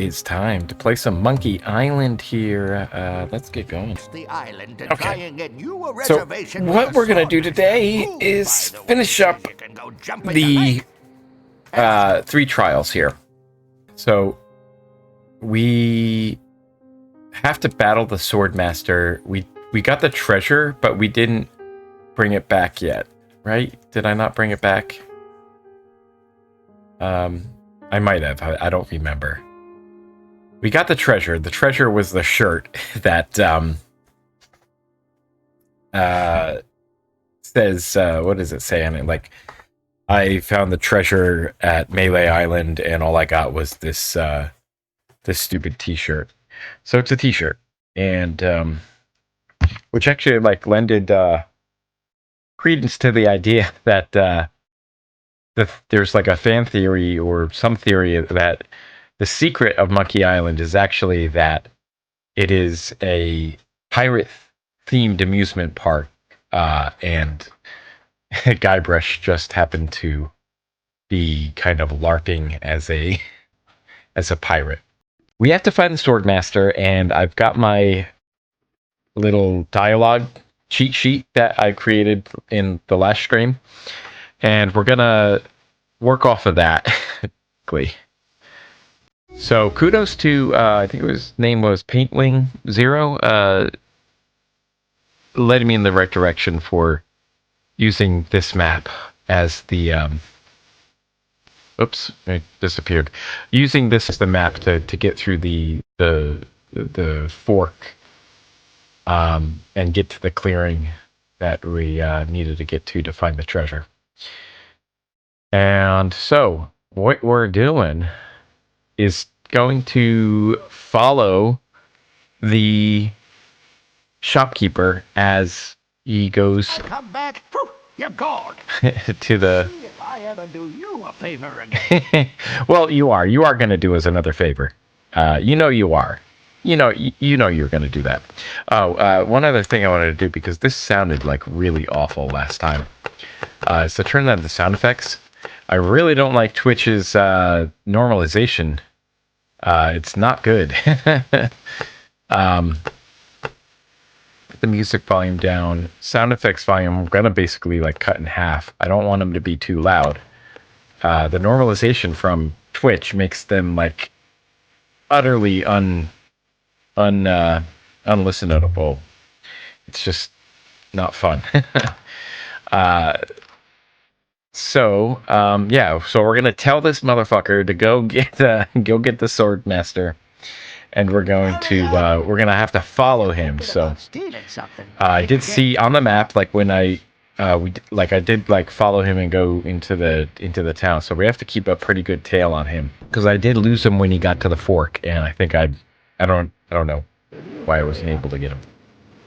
is time to play some Monkey Island here. Let's get going. The island and try and get you a So reservation what with we're gonna sword do today master, who, is by the way, finish up says you can go jump in the lake. 3 trials here. So we have to battle the Sword Master. We got the treasure, but we didn't bring it back yet, right? Did I not bring it back? I might have. I don't remember. We got the treasure. The treasure was the shirt that says what does it say on it? Like, I found the treasure at Melee Island, and all I got was this this stupid T-shirt. So it's a T-shirt, and which actually like lended credence to the idea that there's like a fan theory or some theory that the secret of Monkey Island is actually that it is a pirate-themed amusement park, and Guybrush just happened to be kind of LARPing as a pirate. We have to find the Sword Master, and I've got my little dialogue cheat sheet that I created in the last stream, and we're gonna work off of that. So kudos to I think his name was Paintwing Zero, led me in the right direction for using this map as the oops, it disappeared. Using this as the map to get through the fork, and get to the clearing that we needed to get to find the treasure. And so what we're doing is going to follow the shopkeeper as he goes Come back, you're gone. to the See if I ever do you a favor again. well, you are going to do us another favor. You know you are. You know you're going to do that. Oh, one other thing I wanted to do, because this sounded like really awful last time, is to turn on the sound effects. I really don't like Twitch's normalization. It's not good. Put the music volume down. Sound effects volume, I'm gonna basically like cut in half. I don't want them to be too loud. The normalization from Twitch makes them like utterly unlistenable. It's just not fun. So we're gonna tell this motherfucker to go get the Sword Master, and we're gonna have to follow him. So I did see on the map, like when I did follow him and go into the town. So we have to keep a pretty good tail on him, because I did lose him when he got to the fork, and I think I don't know why I wasn't able to get him.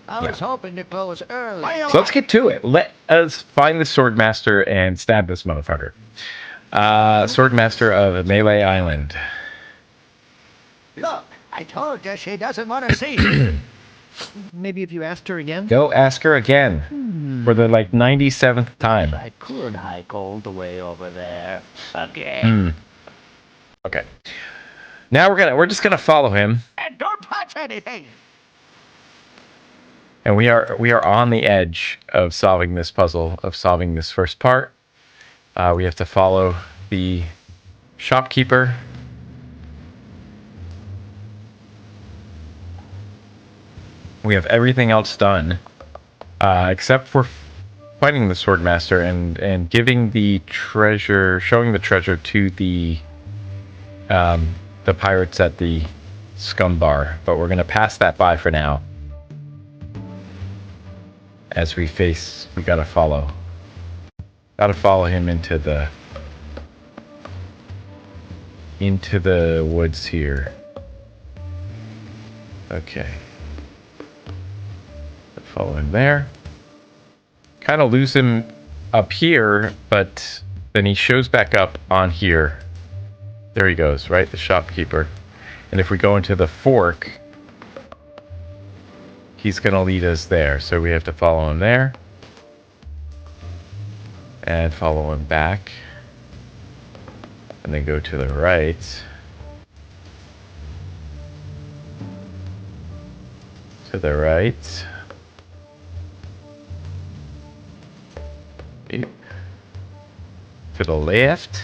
I was hoping to close early. So let's get to it. Let us find the Sword Master and stab this motherfucker. Sword Master of Melee Island. Look, I told you she doesn't want to see you. Maybe if you asked her again? Go ask her again. For the 97th time. I could hike all the way over there again. Okay. Now we're just gonna follow him. And don't touch anything. And we are on the edge of solving this puzzle, of solving this first part. We have to follow the shopkeeper. We have everything else done, except for finding the Sword Master and giving the treasure, showing the treasure to the pirates at the Scum Bar. But we're gonna pass that by for now. As we gotta follow him into the woods here. Okay. Follow him there. Kind of lose him up here, but then he shows back up on here. There he goes, right? The shopkeeper. And if we go into the fork, he's going to lead us there. So we have to follow him there. And follow him back. And then go to the right. To the right. To the left.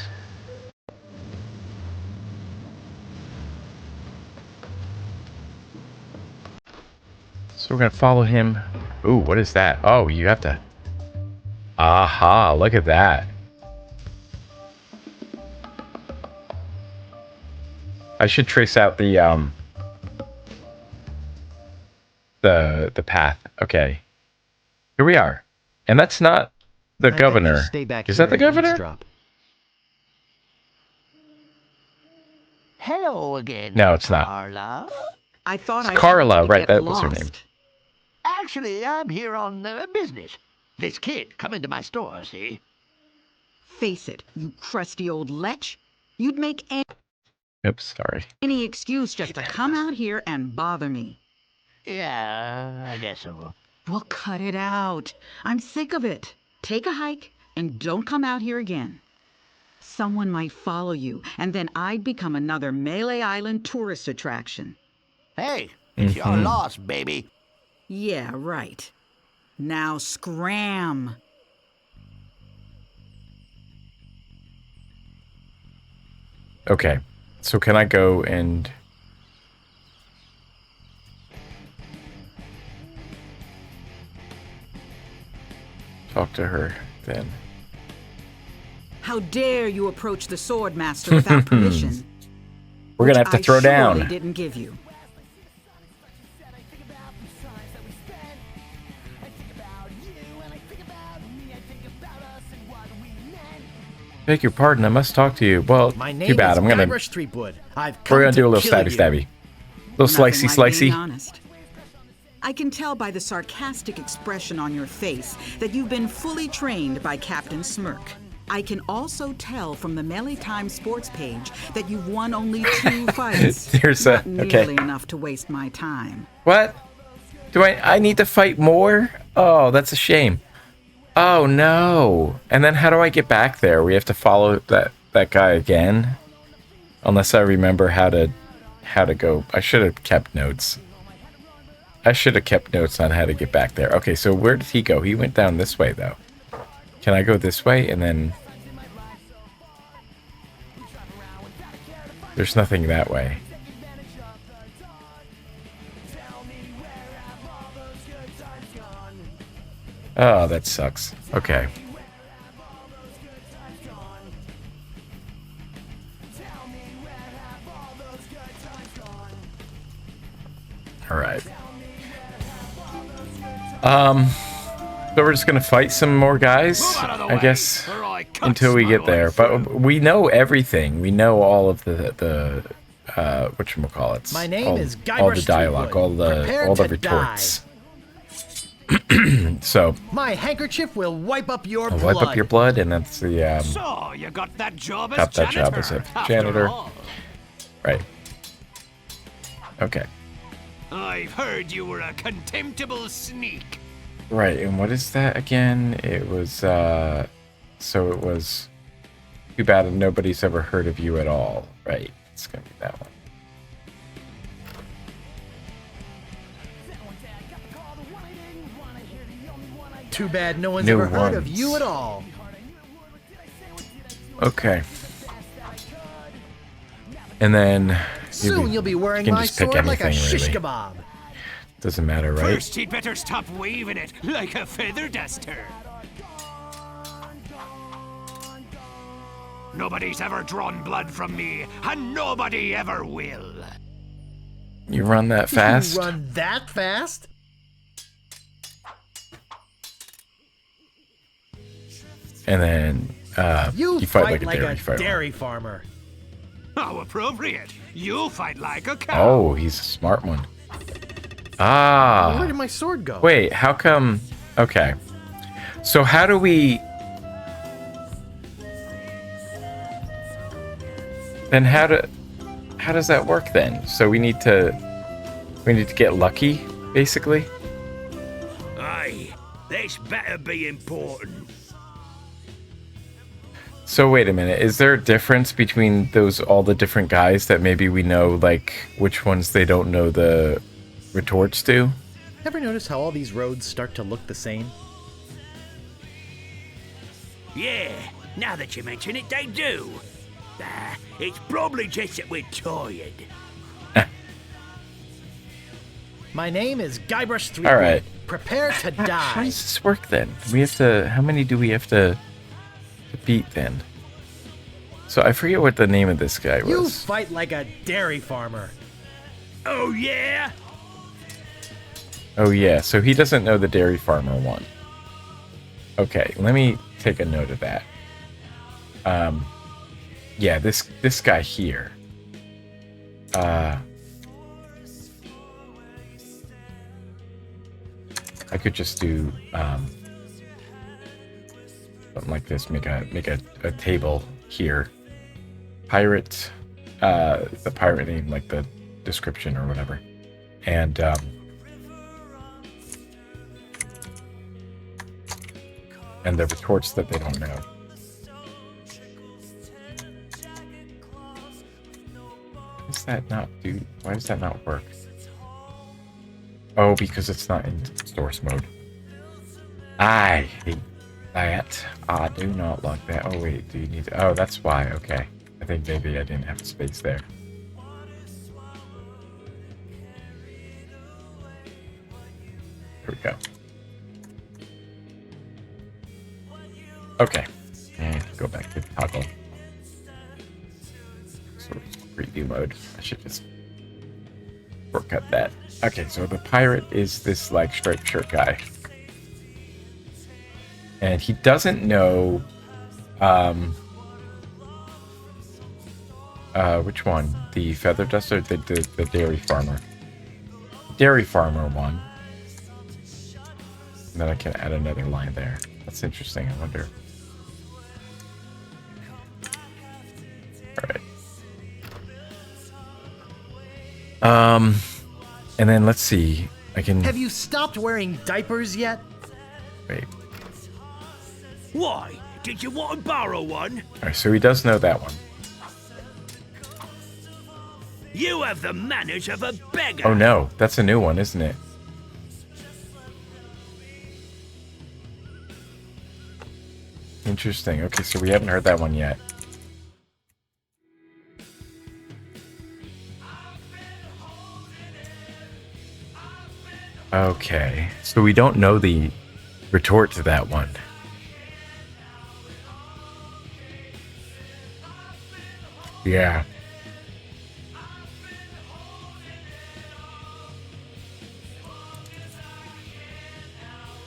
So we're gonna follow him. Ooh, what is that? Oh, you have to. Aha! Look at that. I should trace out the path. Okay. Here we are. And that's not the I bet you governor. stay back Is here that the and governor? eavesdrop. Hello again, No, it's not. Carla. I thought It's I Carla, happened to right, get that was her lost. name. Actually, I'm here on business. This kid come into my store, see? Face it, you crusty old lech. You'd make Oops, sorry. any excuse just to come out here and bother me. Yeah, I guess so. Well, cut it out. I'm sick of it. Take a hike and don't come out here again. Someone might follow you, and then I'd become another Melee Island tourist attraction. Hey, it's your loss, baby. Yeah, right. Now scram. Okay. So can I go and... talk to her then? How dare you approach the sword master without permission? We're gonna have to Which throw I surely down. didn't give you. Beg your pardon, I must talk to you. Well, My name too bad. is I'm gonna... Guybrush Threepwood. We're gonna do a little kill stabby you. stabby. Little Nothing slicey like being slicey. honest. I can tell by the sarcastic expression on your face that you've been fully trained by Captain Smirk. I can also tell from the Melee Time sports page that you've won only 2 fights. There's a... Not okay. nearly enough to waste my time. What? Do I need to fight more? Oh, that's a shame. Oh no. And then how do I get back there? We have to follow that guy again? Unless I remember how to go. I should have kept notes. I should have kept notes on how to get back there. Okay, so where did he go? He went down this way though. Can I go this way and then... There's nothing that way. Oh, that sucks. Okay. All right. So we're just gonna fight some more guys, I guess, until we get there. But we know everything. We know all of the whatchamacallits. My name is all the Guybrush dialogue, Threepwood. Prepare all the to retorts. So My handkerchief will wipe up your I'll blood. wipe up your blood, and that's the So, you got that job as got that janitor, job as a after janitor. all. Right. Okay. I've heard you were a contemptible sneak. Right, and what is that again? It was, so it was too bad nobody's ever heard of you at all. Right, it's gonna be that one. Too bad no one's New ever heard of ones. you at all. Okay. And then... Soon you'll be wearing can my just pick sword like a anything, shish really. kebab. Doesn't matter, right? First, he'd better stop waving it like a feather duster. Nobody's ever drawn blood from me, and nobody ever will. You run that fast? You run that fast? And then, You you fight like a dairy a fighter. dairy farmer. How appropriate. You fight like a cow. Oh, he's a smart one. Ah. Where did my sword go? Wait, how come... Okay. So how do we... Then how does that work then? So we need to get lucky, basically? Aye, this better be important. So wait a minute, is there a difference between all the different guys that maybe we know, like, which ones they don't know the retorts to? Ever notice how all these roads start to look the same? Yeah, now that you mention it, they do. It's probably just that we're tired. My name is Guybrush Threepwood. All right. Prepare to How die. does this work then? We have to. How many do we have to beat then? So I forget what the name of this guy You was. fight like a dairy farmer. Oh, yeah? Oh yeah, so he doesn't know the dairy farmer one. Okay, let me take a note of that. Yeah, this guy here. I could just do something like this. Make a table here. Pirate, the pirate name, like the description or whatever, and the retorts that they don't know. Why does that not do? Why does that not work? Oh, because it's not in source mode. I hate that. I do not like that. Oh wait, do you need to, oh, that's why. Okay. I think maybe I didn't have space there. Here we go. Okay. And go back to toggle. Sort of preview mode. I should just shortcut that. Okay, so the pirate is this like striped shirt guy. And he doesn't know which one? The feather duster, the dairy farmer. Dairy farmer one. And then I can add another line there. That's interesting. I wonder. Alright. And then let's see. I can Have you stopped wearing diapers yet? wait. Why? Did you want to borrow one? Alright, so he does know that one. You have the manners of a beggar. Oh no, that's a new one, isn't it? Interesting. Okay, so we haven't heard that one yet. Okay, so we don't know the retort to that one. Yeah.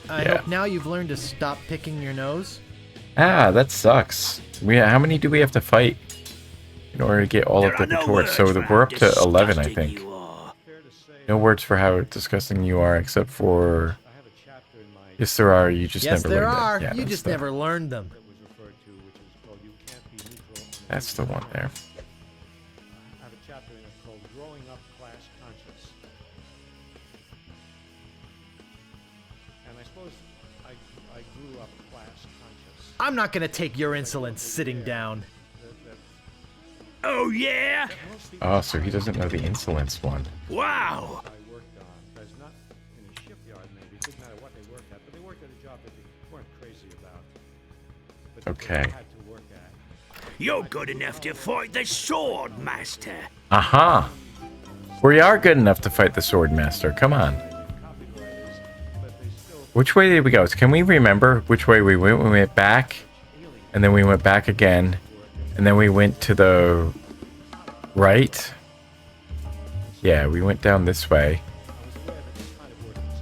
I Yeah. hope now you've learned to stop picking your nose. Ah, that sucks. How many do we have to fight in order to get all There of are the no retorts? So words for we're how up to 11, I disgusting think. you are. No words for how disgusting you are, except for... Yes, there are. You just Yes, never there learned it. are. Yeah, You that's just the- never learned them. That's the one there. I have a chapter in it called Growing Up Class Conscious. And I suppose I grew up class conscious. I'm not gonna take your insolence sitting down. Oh, yeah? Oh, so he doesn't know the insolence one. Wow. I worked on. Because not in a shipyard, maybe. It didn't matter what they worked at, but they worked at a job that they weren't crazy about. But that Okay. they had to work at. You're good enough to fight the sword master. Aha! We are good enough to fight the sword master. Come on. Which way did we go? Can we remember which way we went? We went back, and then we went back again, and then we went to the right. Yeah, we went down this way,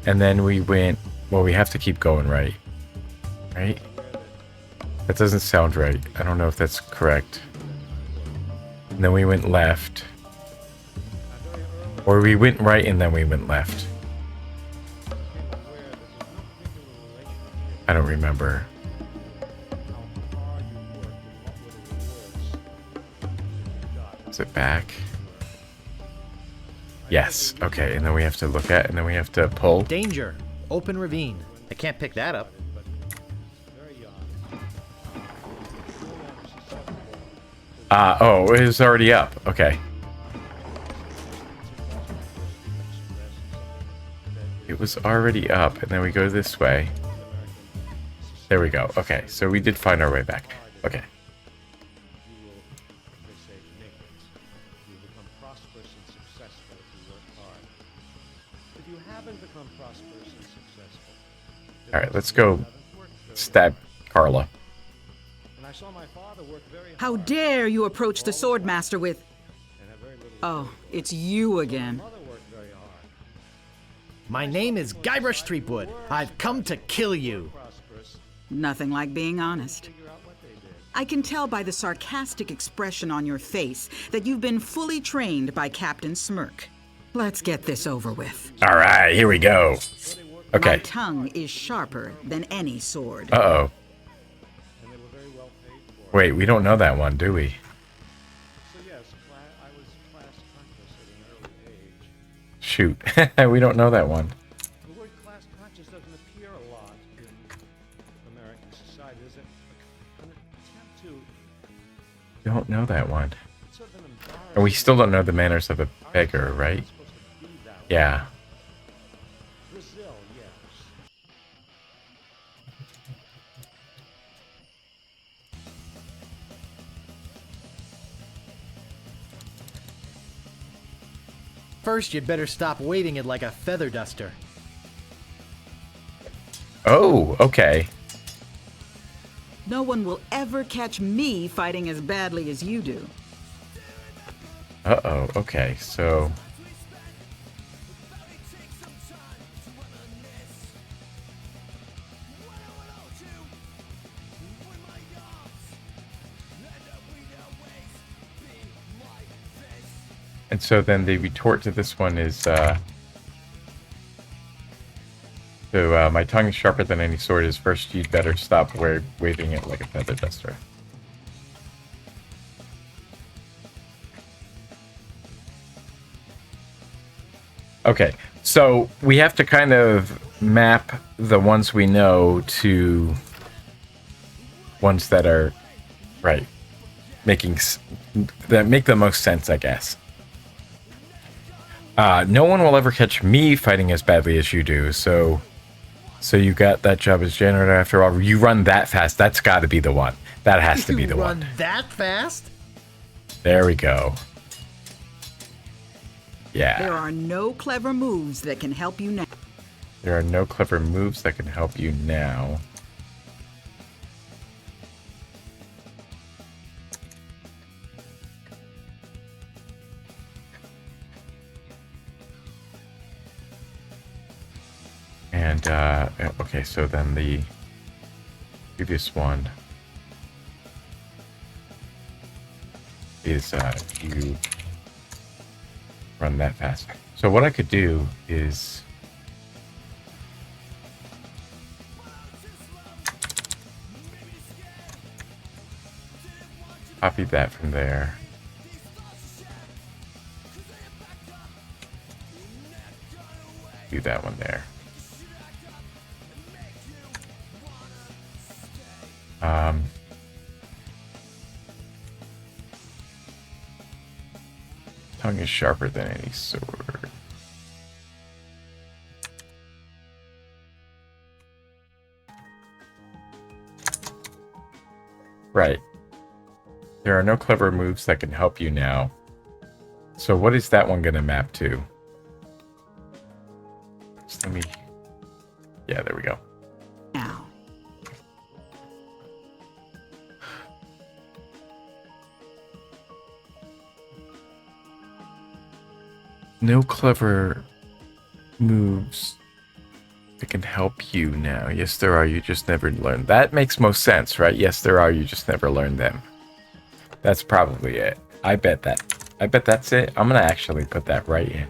and then we went. Well, we have to keep going right. Right? That doesn't sound right. I don't know if that's correct. And then we went left. Or we went right and then we went left. I don't remember. Is it back? Yes. Okay, and then we have to look at, and then we have to pull. Danger. Open ravine. I can't pick that up. Oh, it was already up. Okay. It was already up, and then we go this way. There we go. Okay, so we did find our way back. Okay. You will, they say, make it. You become prosperous and successful if you work hard. If you haven't become prosperous and successful, All right, let's go stab Carla. and I saw my father work very hard. How dare you approach the Swordmaster with... And have very little. Oh, it's you again. Mother worked very hard. My name is Guybrush Threepwood. I've come to kill you. Prosperous. Nothing like being honest. Figure out what they did. I can tell by the sarcastic expression on your face that you've been fully trained by Captain Smirk. Let's get this over with. All right, here we go. My Okay. tongue is sharper than any sword. Uh-oh. And they were very well paid for. Wait, we don't know that one, do we? So yes, I was class conscious at an early age. Shoot. We don't know that one. The word class conscious doesn't appear a lot in American society. There's an attempt to. Don't know that one. It's sort of an embarrassment. And we still don't know the manners of a beggar, right? It's supposed to be that way. Yeah. Brazil, yes. First, you'd better stop waving it like a feather duster. Oh, okay. No one will ever catch me fighting as badly as you do. Uh-oh, okay, so... And so then the retort to this one is, so my tongue is sharper than any sword is first you'd better stop waving it like a feather duster. Okay, so we have to kind of map the ones we know to ones that are, right, that make the most sense, I guess. No one will ever catch me fighting as badly as you do, so you got that job as janitor after all. You run that fast, that's got to be the one. That has to be the You run one. that fast? There we go. Yeah. There are no clever moves that can help you now. There are no clever moves that can help you now. And, okay, so then the previous one is, you run that fast. So what I could do is copy that from there. Do that one there. Tongue is sharper than any sword. Right. There are no clever moves that can help you now. So what is that one going to map to? Just let me... Yeah, there we go. Now. No clever moves that can help you now. Yes, there are. You just never learn. That makes most sense, right? Yes, there are. You just never learn them. That's probably it. I bet that's it. I'm going to actually put that right in.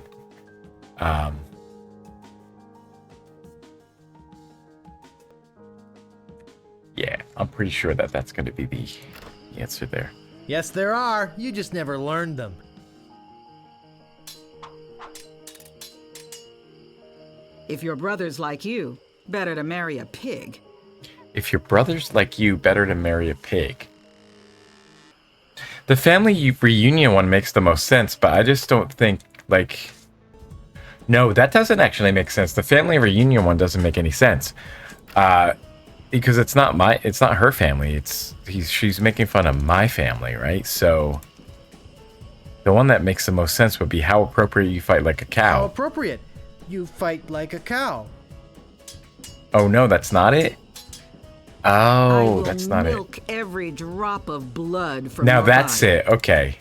Yeah, I'm pretty sure that that's going to be the answer there. Yes, there are. You just never learned them. If your brother's like you, better to marry a pig. If your brother's like you, better to marry a pig. The family reunion one makes the most sense, but I just don't think, like... No, that doesn't actually make sense. The family reunion one doesn't make any sense. Because it's not her family. She's making fun of my family, right? So the one that makes the most sense would be how appropriate you fight like a How cow. appropriate. You fight like a cow. Oh no, that's not it. I Oh, will that's not it. milk every drop of blood from Now your that's body. it. Okay.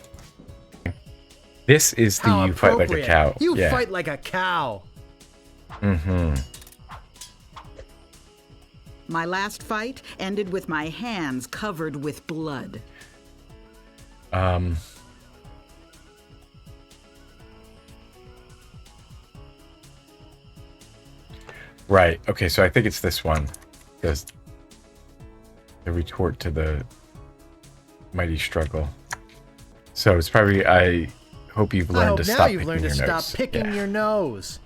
This is the How you fight like a appropriate. cow. You yeah. fight like a cow. Mm-hmm. My last fight ended with my hands covered with blood. Right. Okay, so I think it's this one. Because the retort to the mighty struggle. So it's probably, I hope you've I learned hope to now stop you've picking learned to your stop nose. picking Yeah. your nose.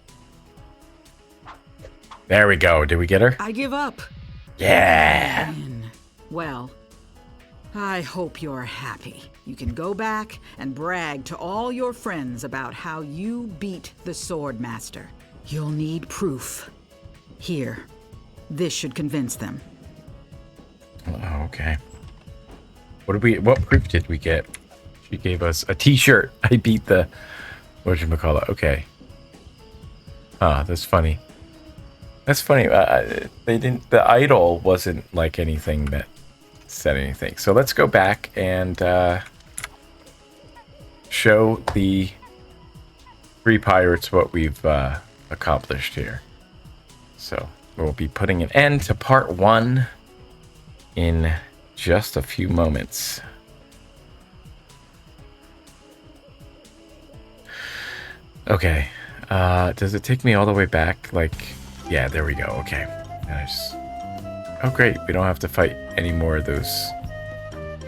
There we go. Did we get her? I give up. Yeah. Well, I hope you're happy. You can go back and brag to all your friends about how you beat the Sword Master. You'll need proof. Here, this should convince them. Oh, okay. What proof did we get? She gave us a t-shirt. I beat the, whatchamacallit. Okay. Ah, that's funny. That's funny. The idol wasn't like anything that said anything. So let's go back and show the 3 pirates what we've accomplished here. So we'll be putting an end to part 1 in just a few moments. Okay. Does it take me all the way back? Like, yeah, there we go. Okay. Nice. Oh, great. We don't have to fight any more of those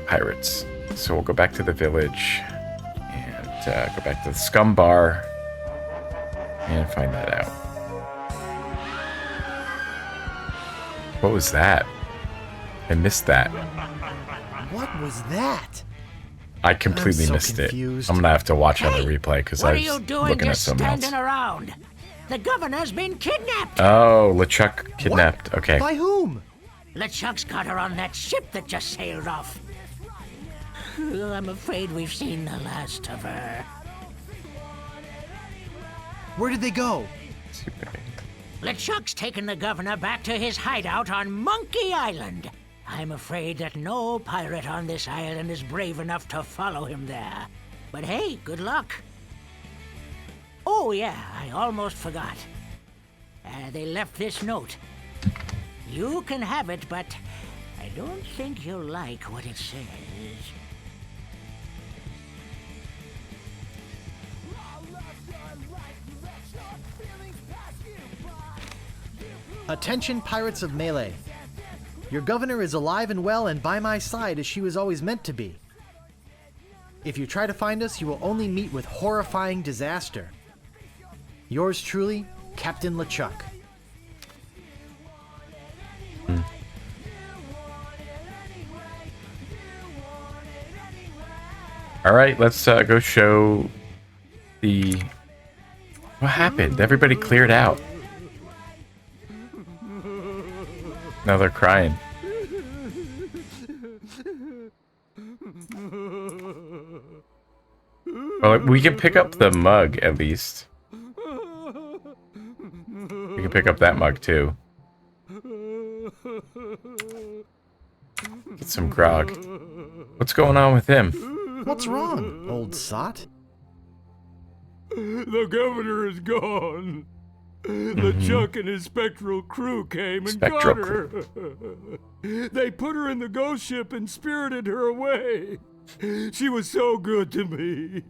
pirates. So we'll go back to the village and go back to the scum bar and find that out. What was that? I missed that. What was that? I completely so missed confused. it. I'm gonna have to watch on the Hey, replay because what I are you was doing looking at just something else. standing around? The governor's been kidnapped. Oh, LeChuck kidnapped. What? Okay. By whom? LeChuck's got her on that ship that just sailed off. I'm afraid we've seen the last of her. Where did they go? LeChuck's taken the governor back to his hideout on Monkey Island. I'm afraid that no pirate on this island is brave enough to follow him there. But hey, good luck. Oh yeah, I almost forgot. They left this note. You can have it, but I don't think you'll like what it says. Attention, pirates of Melee. Your governor is alive and well and by my side as she was always meant to be. If you try to find us, you will only meet with horrifying disaster. Yours truly, Captain LeChuck. All right, let's go show the. What happened? Everybody cleared out. Now they're crying. Well, we can pick up the mug at least. We can pick up that mug too. Get some grog. What's going on with him? What's wrong, old sot? The governor is gone. LeChuck and his spectral crew came and Spectral got her. They put her in the ghost ship and spirited her away. She was so good to me.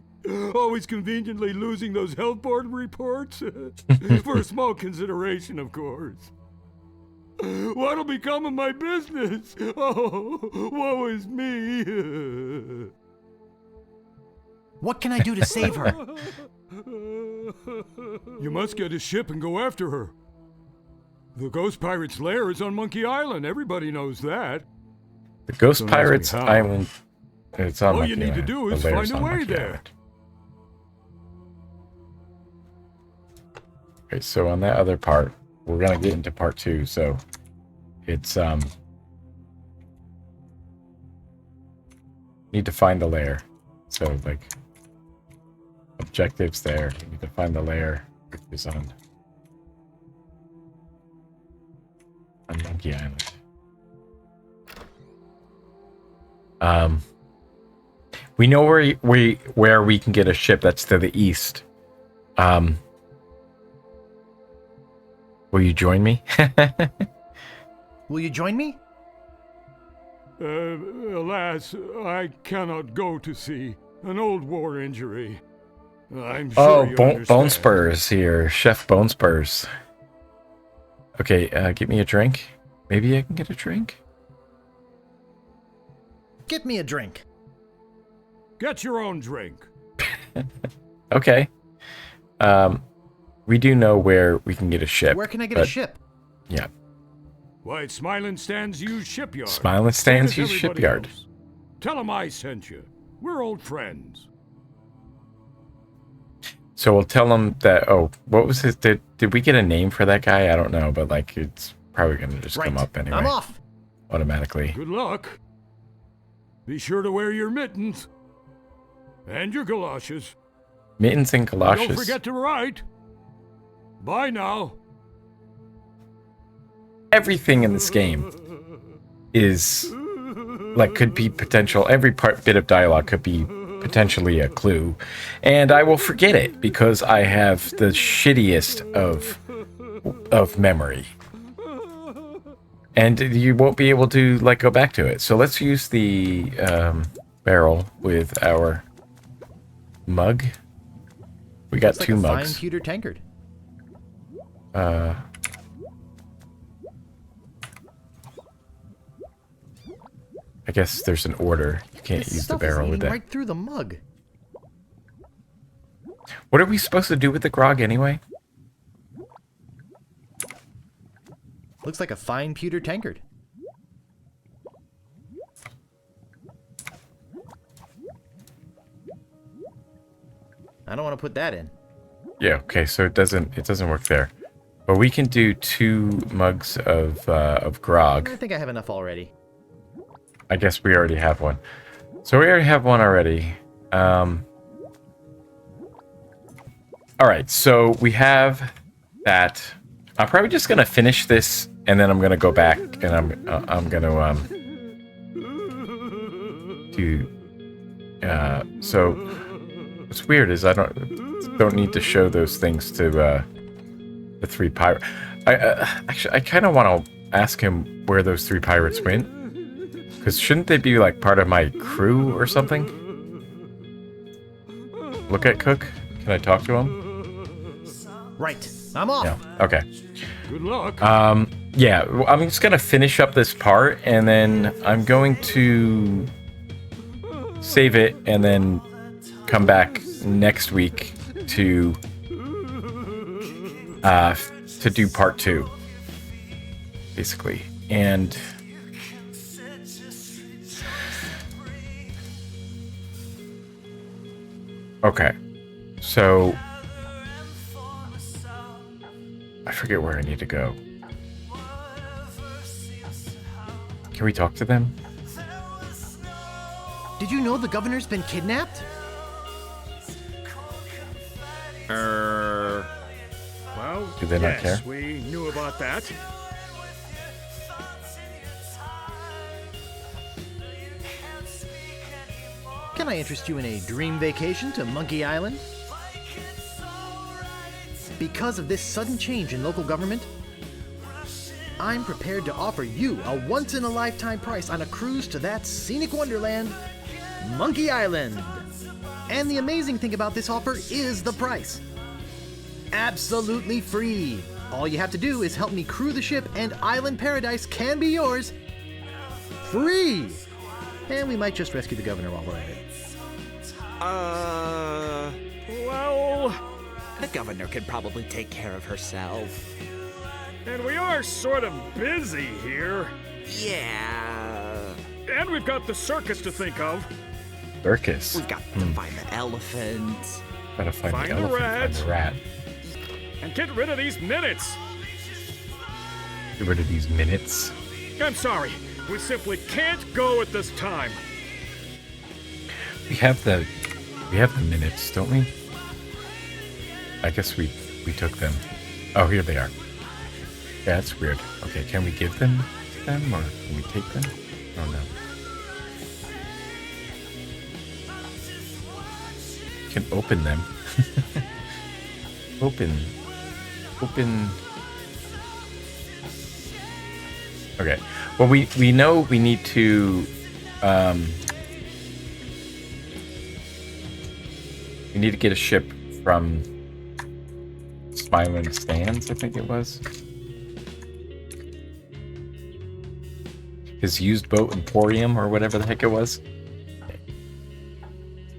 Always conveniently losing those health board reports. For a small consideration, of course. What'll become of my business? Oh, woe is me. What can I do to save her? You must get a ship and go after her. The Ghost Pirate's lair is on Monkey Island. Everybody knows that. The Ghost Don't ask me Pirates how. Island. It's on All Monkey you need to Island. do The is lair's find a on way Monkey there. Island. Okay, so on that other part, we're gonna get into part 2. So it's need to find the lair. So like objectives there. We need to find the lair, which is on Monkey Island. We know where we can get a ship that's to the east. Will you join me? Will you join me? Alas, I cannot go to sea. An old war injury. I'm sure you Bone understand. Spurs here, Chef Bone Spurs. Okay, get me a drink. Maybe I can get a drink. Get me a drink. Get your own drink. Okay. We do know where we can get a ship. Where can I get a but- ship? Yeah, Why, Smiling Stands use shipyard. Smiling Stands Same as use everybody shipyard. else. Tell 'em I sent you. We're old friends. So we'll tell them that. Oh, what was his? Did we get a name for that guy? I don't know, but like it's probably gonna just Right. come up anyway, I'm off. automatically. Good luck. Be sure to wear your mittens. And your galoshes. Mittens and galoshes. Don't forget to write. Bye now. Everything in this game is like could be potential. Every bit of dialogue could be potentially a clue, and I will forget it because I have the shittiest of memory, and you won't be able to like go back to it. So let's use the barrel with our mug. We got It's like two a mugs. fine pewter tankard. I guess there's an order. You can't This use the stuff barrel is with eating that. right through the mug. What are we supposed to do with the grog anyway? Looks like a fine pewter tankard. I don't want to put that in. Yeah, okay, so it doesn't work there. But we can do 2 mugs of grog. I think I have enough already. I guess we already have one. So we already have one already. Alright, so we have that. I'm probably just gonna finish this and then I'm gonna go back and I'm gonna do so what's weird is I don't need to show those things to the 3 pirate. Actually I kind of want to ask him where those 3 pirates went, because shouldn't they be like part of my crew or something? Look at Cook. Can I talk to him? Right. I'm off. Yeah. Okay. Good luck. Yeah, I'm just gonna finish up this part and then I'm going to save it and then come back next week to do part 2, basically. And okay, so I forget where I need to go. Can we talk to them? Did you know the governor's been kidnapped? Well, Do they not yes, care? we knew about that. Can I interest you in a dream vacation to Monkey Island? Because of this sudden change in local government, I'm prepared to offer you a once-in-a-lifetime price on a cruise to that scenic wonderland, Monkey Island. And the amazing thing about this offer is the price. Absolutely free. All you have to do is help me crew the ship and Island Paradise can be yours. Free! And we might just rescue the governor while we're at it. Well, the governor could probably take care of herself. And we are sort of busy here. Yeah. And we've got the circus to think of. Circus. We've got to find the elephant. Gotta find Find the the elephant, rat. find the rat. and get rid of these minutes. Get rid of these minutes. I'm sorry, we simply can't go at this time. We have the minutes, don't we? I guess we took them. Oh, here they are. Yeah, that's weird. Okay, can we give them to them, or can we take them? Oh no. Can open them. Open. Okay. Well, we know we need to we need to get a ship from Smiling Sands, I think it was. His used boat emporium, or whatever the heck it was.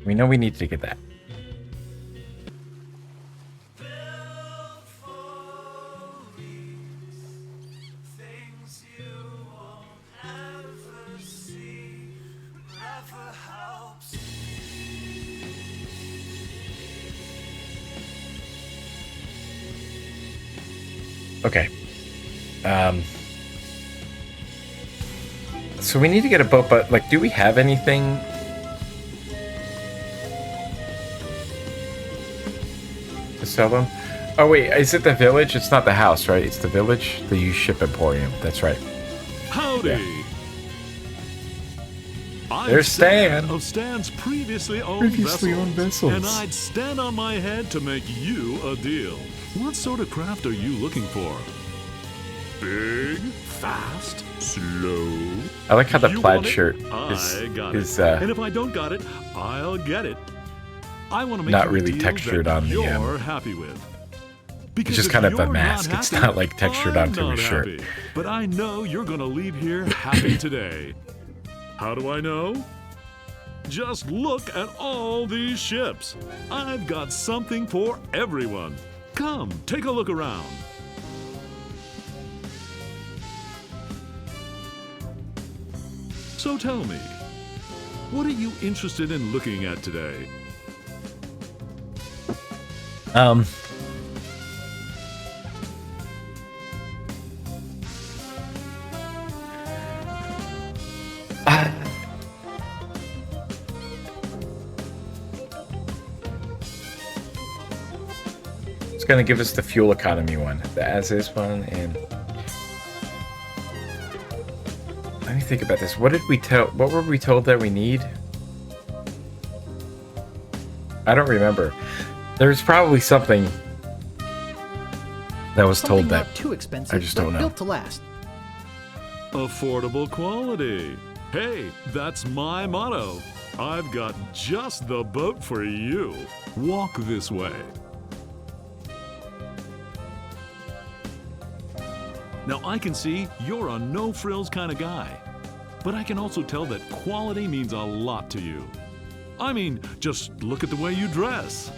We know we need to get that. Okay. So we need to get a boat, but like, do we have anything? To sell them? Oh wait, is it the village? It's not the house, right? It's the village. The used ship emporium. That's right. Howdy. Yeah. I'm There's Stan. Of Stan's previously owned vessels. And I'd stand on my head to make you a deal. What sort of craft are you looking for? Big, fast, slow. I like how the You plaid want it? shirt I got is it. And if I don't got it, I'll get it. I want to make not you a really deal textured that on the, you're happy with. Because just if kind of a you're mask. not It's happy, not like textured I'm onto not his shirt. happy. But I know you're gonna leave here happy today. How do I know? Just look at all these ships. I've got something for everyone. Come, take a look around. So tell me, what are you interested in looking at today? It's gonna give us the fuel economy one, the as is one, and let me think about this. What were we told that we need? I don't remember. There's probably something that was Something told that not too expensive, I just but don't know. built to last. Affordable quality. Hey, that's my motto. I've got just the boat for you. Walk this way. Now, I can see you're a no-frills kind of guy, but I can also tell that quality means a lot to you. I mean, just look at the way you dress.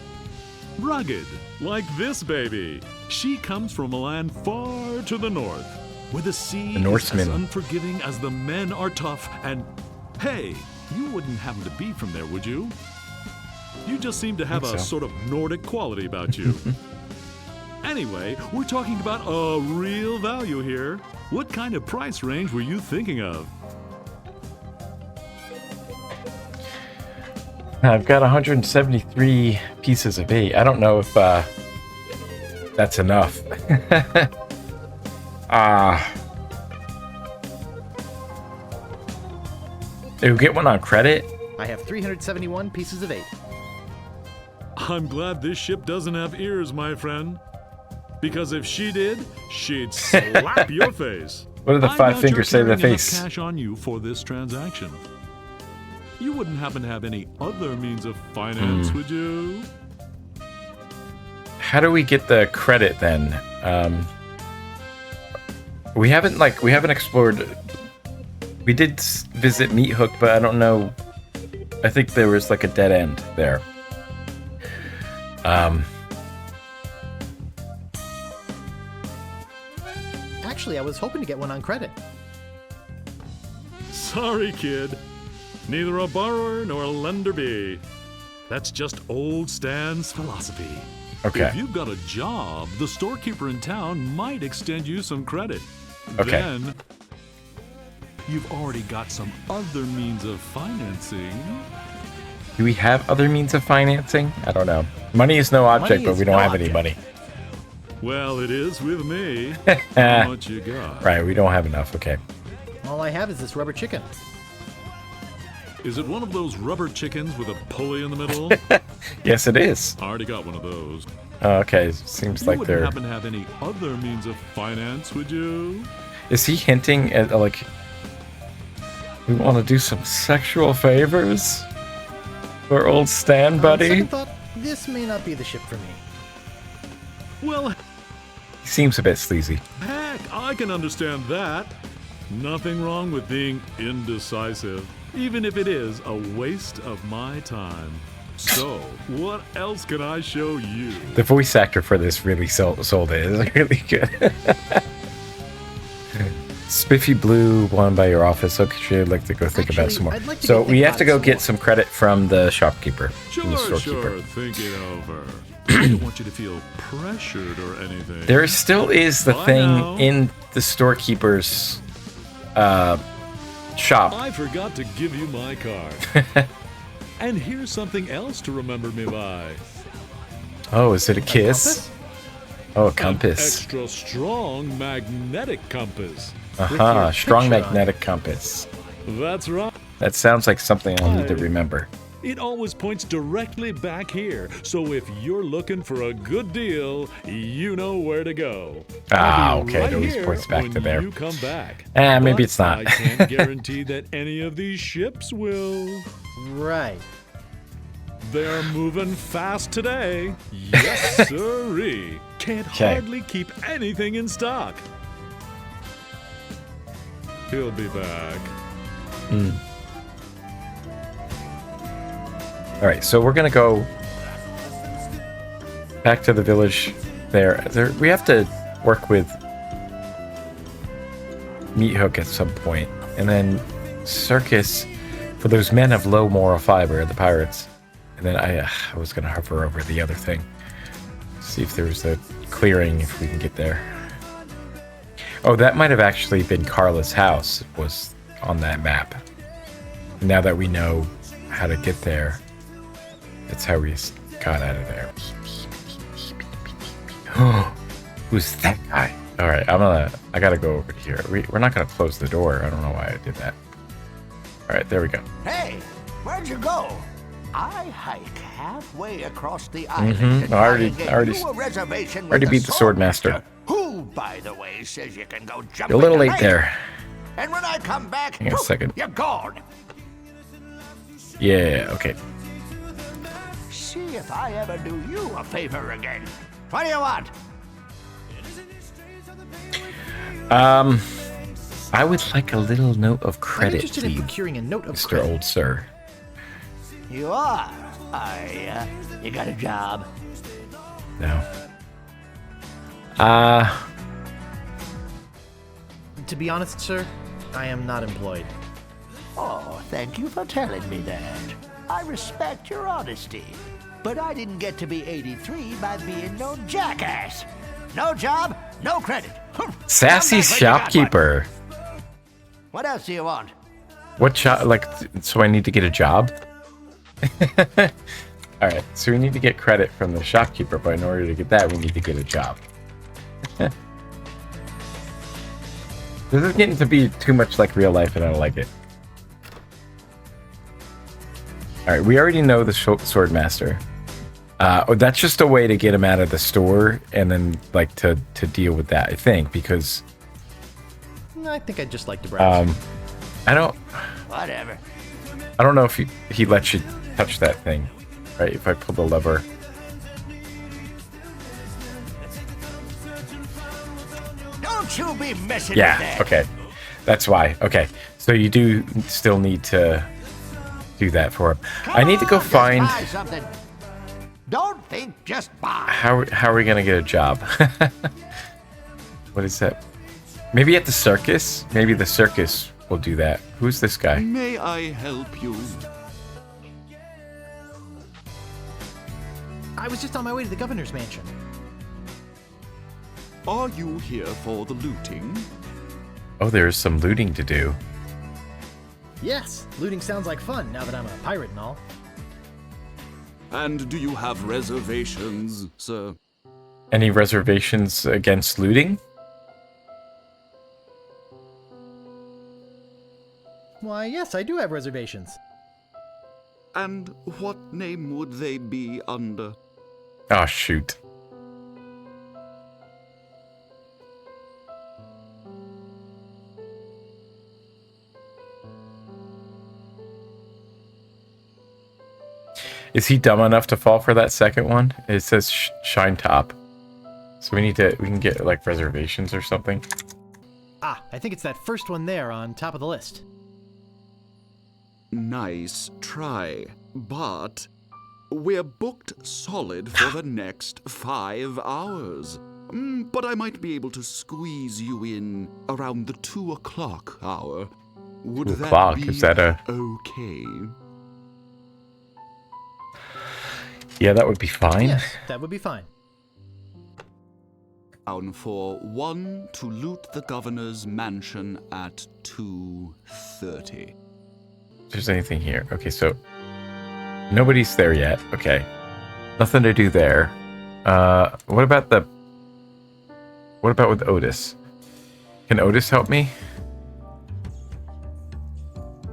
Rugged, like this baby. She comes from a land far to the north, where the sea The is Norsemen. as unforgiving as the men are tough, and hey, you wouldn't happen to be from there, would you? You just seem to have Think a so. sort of Nordic quality about you. Anyway, we're talking about a real value here. What kind of price range were you thinking of? I've got 173 pieces of bait. I don't know if that's enough. You'll get one on credit? I have 371 pieces of 8. I'm glad this ship doesn't have ears, my friend. Because if she did, she'd slap your face. What do the I five doubt fingers you're say to the carrying enough face? cash on you for this transaction. You wouldn't happen to have any other means of finance, would you? How do we get the credit then? We haven't explored. We did visit Meat Hook, but I don't know. I think there was like a dead end there. Actually, I was hoping to get one on credit. Sorry, kid. Neither a borrower nor a lender be. That's just old Stan's philosophy. Okay. If you've got a job, the storekeeper in town might extend you some credit. Okay. Then, you've already got some other means of financing. Do we have other means of financing? I don't know. Money is no object, Money but is we don't no have any object. money. Well, it is with me. How much you got? Right, we don't have enough. Okay. All I have is this rubber chicken. Is it one of those rubber chickens with a pulley in the middle? Yes, it is. I already got one of those. Okay, seems You like wouldn't they're... happen to have any other means of finance, would you? Is he hinting at, like... We want to do some sexual favors? For old Stan, On buddy? second thought, this may not be the ship for me. Well, He seems a bit sleazy. heck, I can understand that. Nothing wrong with being indecisive, even if it is a waste of my time. So, what else can I show you? The voice actor for this really sold it. It's really good. Spiffy Blue won by your office. Okay, I'd like to go think about Actually, some more. I'd like to So go we think have to about go some get more. some credit from the shopkeeper, from the Sure, storekeeper. think it over. I don't want you to feel pressured or anything. There still is the Bye thing now. in the storekeeper's shop. I forgot to give you my card. And here's something else to remember me by. Oh, is it a kiss? Oh, a An compass. extra strong magnetic compass. Aha, your strong picture on it. magnetic compass. That's right. That sounds like something I'll need to Hi. remember. It always points directly back here. So if you're looking for a good deal, you know where to go. Ah, I'll be okay, it right always here points back when to there. You come back. Maybe But it's not. I can't guarantee that any of these ships will. Right. They're moving fast today. Yes, sirree. Can't Okay. hardly keep anything in stock. He'll be back. All right, so we're gonna go back to the village. There, we have to work with Meat Hook at some point, and then Circus for those men of low moral fiber, the pirates. And then I was gonna hover over the other thing, see if there was a clearing, if we can get there. Oh, that might have actually been Carla's house. Was on that map. Now that we know how to get there, that's how we got out of there. Who's that guy? All right, I gotta go over here. We're not gonna close the door. I don't know why I did that. All right, there we go. Hey, where'd you go? I hike halfway across the island. Mhm. to I already- try and get I already- you a reservation with already beat the Swordmaster. Who, by the way, says you can go jump. You're a little late there. And when I come back, Hang on a second. you're gone. Yeah, okay. See if I ever do you a favor again. What do you want? I would like a little note of I'm credit, interested in please, procuring a note of Mr. credit. Old Sir. You are. You got a job. No. To be honest, sir, I am not employed. Oh, thank you for telling me that. I respect your honesty. But I didn't get to be 83 by being no jackass. No job, no credit. Sassy Come back when you got shopkeeper. one. What else do you want? What job? Like, so I need to get a job? All right, so we need to get credit from the shopkeeper, but in order to get that, we need to get a job. This is getting to be too much like real life, and I don't like it. All right, we already know the Swordmaster. That's just a way to get him out of the store, and then like to deal with that, I think, because I think I'd just like to browse. I don't Whatever. know if he lets you touch that thing, right? If I pull the lever. Don't you be messing Yeah, with that. okay. That's why. Okay. So you do still need to do that for him. I need to go Come on, just find buy something. Don't think, just buy. how are we going to get a job? What is that? Maybe at the circus? Maybe the circus will do that. Who's this guy? May I help you? I was just on my way to the governor's mansion. Are you here for the looting? Oh, there's some looting to do. Yes, looting sounds like fun now that I'm a pirate and all. And do you have reservations, sir? Any reservations against looting? Why, yes, I do have reservations. And what name would they be under? Oh, shoot. Is he dumb enough to fall for that second one? It says Shine Top. So we can get like reservations or something. Ah, I think it's that first one there on top of the list. Nice try, but we're booked solid for the next 5 hours. But I might be able to squeeze you in around the 2 o'clock hour. Would 2 that o'clock? be Is that a... okay? Yeah, that would be fine. Yes, that would be fine. Down for 1 to loot the governor's mansion at 2:30. If there's anything here. Okay, so nobody's there yet. Okay. Nothing to do there. What about with Otis? Can Otis help me?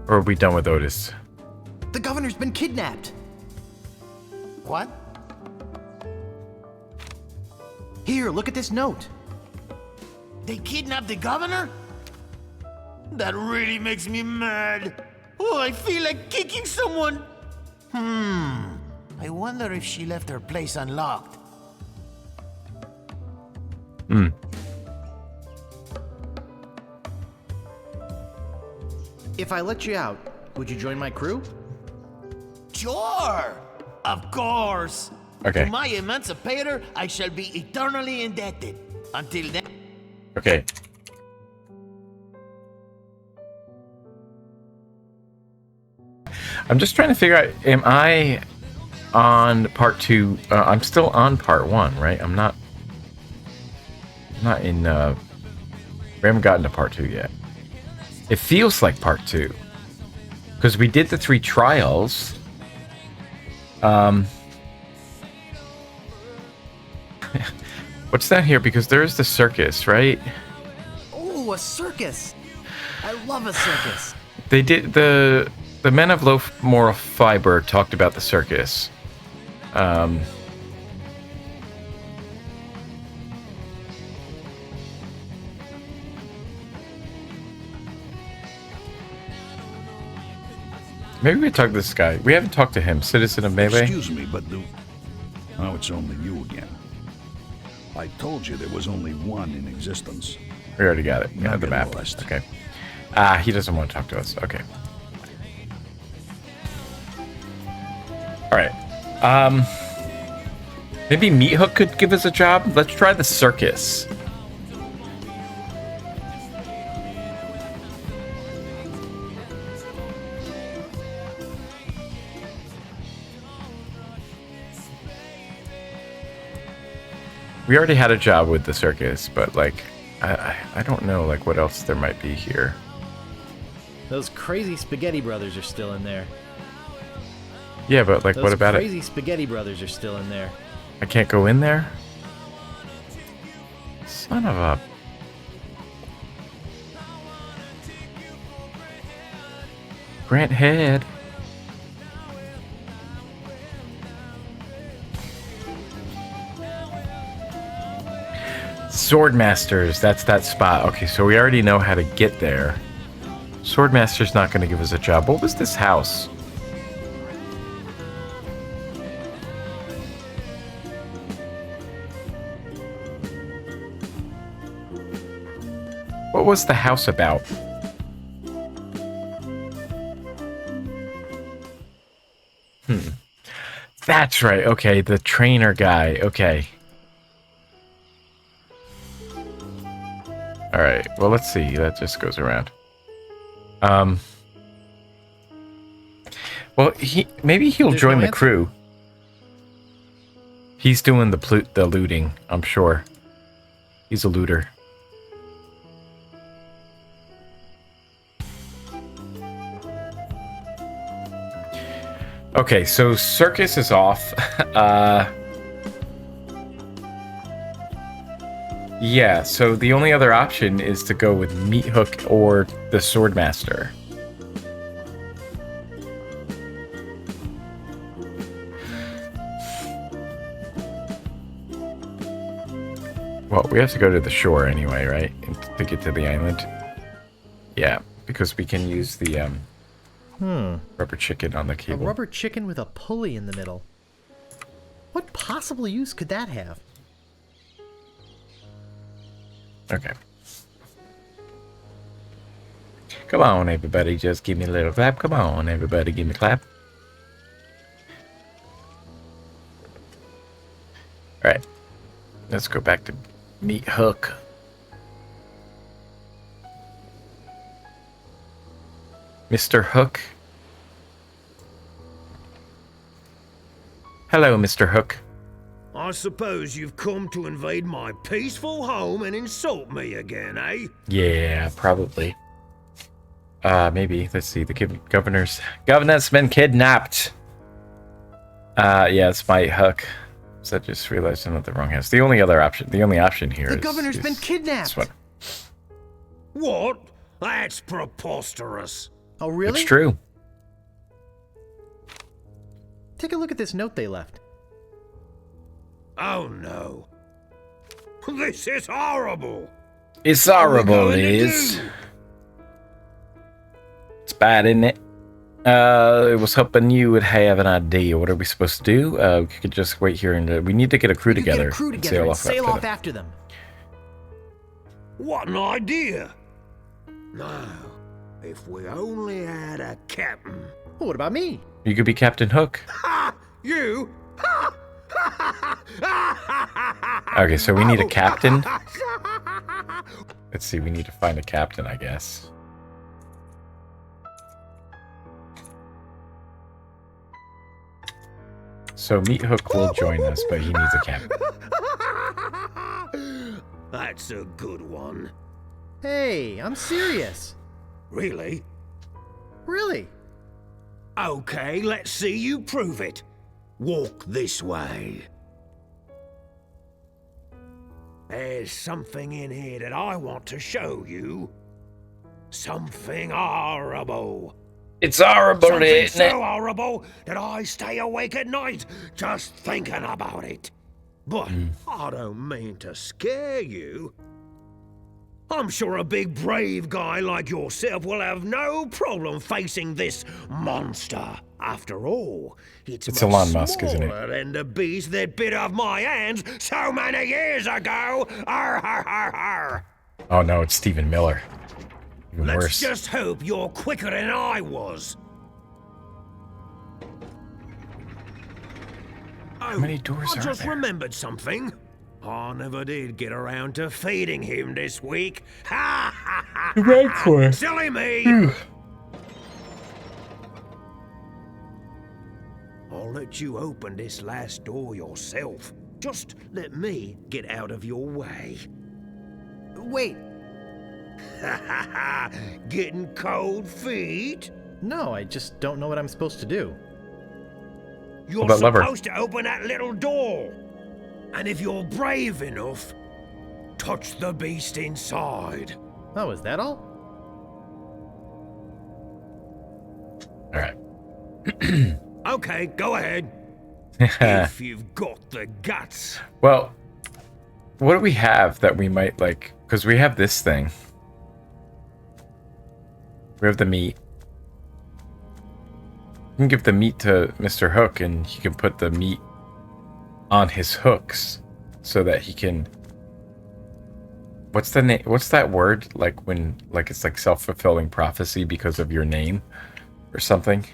Or are we done with Otis? The governor's been kidnapped. What? Here, look at this note. They kidnapped the governor? That really makes me mad. Oh, I feel like kicking someone. I wonder if she left her place unlocked. If I let you out, would you join my crew? Sure! Of course! Okay. To my emancipator, I shall be eternally indebted. Until then... Okay. I'm just trying to figure out, am I on part 2? I'm still on part 1, right? I'm not in, we haven't gotten to part 2 yet. It feels like part 2. Because we did the 3 trials. What's that here? Because there's the circus, right? Oh, a circus! I love a circus. They did the men of low moral fiber talked about the circus. Maybe we talk to this guy. We haven't talked to him. Citizen of Melee. Excuse me, but now it's only you again. I told you there was only one in existence. We already got it. We Now have the get map. lost. Okay. He doesn't want to talk to us. Okay. All right. Maybe Meat Hook could give us a job. Let's try the circus. We already had a job with the circus, but like, I don't know like what else there might be here. Those crazy Spaghetti Brothers are still in there. Yeah, but like, what about Those crazy Spaghetti Brothers are still in there. I can't go in there? Son of a... Grant Head. Swordmasters, that's that spot. Okay, so we already know how to get there. Swordmaster's not going to give us a job. What was this house? What was the house about? That's right. Okay, the trainer guy. Okay. All right. Well, let's see. That just goes around. Well, maybe he'll There's join no the answer. crew. He's doing the looting, I'm sure. He's a looter. Okay, so Circus is off. Yeah, so the only other option is to go with Meat Hook or the Swordmaster. Well, we have to go to the shore anyway, right? To get to the island. Yeah, because we can use the rubber chicken on the A cable. rubber chicken with a pulley in the middle. What possible use could that have? Okay. Come on, everybody, just give me a little clap. Come on, everybody, give me a clap. Alright. Let's go back to Meat Hook. Mr. Hook. Hello, Mr. Hook. I suppose you've come to invade my peaceful home and insult me again, eh? Yeah, probably. Maybe. Let's see. The governor's been kidnapped. Yeah, it's my Hook. So I just realized I'm at the wrong house. The only option here is... The governor's been kidnapped! This one. What? That's preposterous. Oh, really? It's true. Take a look at this note they left. Oh no. This is horrible. It's What are we horrible, going it to is. do? It's bad, isn't it? I was hoping you would have an idea. What are we supposed to do? We could just wait here and we need to get a crew together. Get a crew and together and sail sail off off after them. What an idea. Now, if we only had a captain. Well, what about me? You could be Captain Hook. Ha! You? Ha! Okay, so we need a captain. Let's see, we need to find a captain, I guess. So Meat Hook will join us, but he needs a captain. That's a good one. Hey, I'm serious. Really? Really? Okay, let's see you prove it. Walk this way. There's something in here that I want to show you. Something horrible. It's horrible, Something isn't it? so horrible that I stay awake at night just thinking about it. But I don't mean to scare you. I'm sure a big brave guy like yourself will have no problem facing this monster. After all, it's much Elon Musk, isn't it? smaller than the beast that bit off my hands so many years ago. Arr, arr, arr, arr. Oh no, it's Stephen Miller. Even Let's worse. just hope you're quicker than I was. How many doors I are just there? remembered something. I never did get around to feeding him this week. Ha ha ha! Right for it. Silly me! I'll let you open this last door yourself. Just let me get out of your way. Wait. Ha ha ha! Getting cold feet? No, I just don't know what I'm supposed to do. You're about lever? supposed to open that little door. And if you're brave enough, touch the beast inside. Oh, is that all? All right. Okay, go ahead. If you've got the guts. Well, what do we have that we might like? Because we have this thing. We have the meat. You can give the meat to Mr. Hook, and he can put the meat on his hooks so that he can. What's the name? What's that word? Like when, like it's like self-fulfilling prophecy because of your name, or something.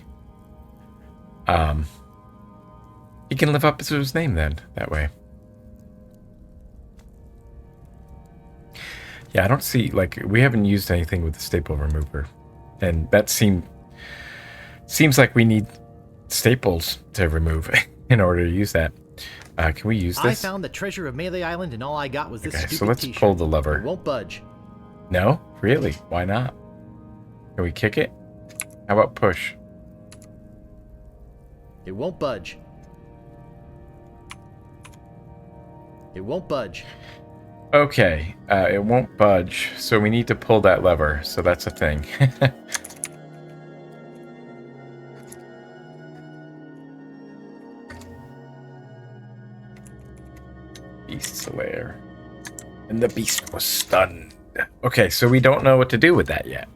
He can live up to his name then that way. Yeah, I don't see, like, we haven't used anything with the staple remover, and that seems like we need staples to remove in order to use that. Can we use I this? found the treasure of Melee Island, and all I got was this Okay, stupid so let's t-shirt. pull the It lever. won't budge. No? Really? Why not? Can we kick it? How about push? It won't budge. It won't budge. Okay, it won't budge, so we need to pull that lever, so that's a thing. Beast's lair. And the beast was stunned. Okay, so we don't know what to do with that yet.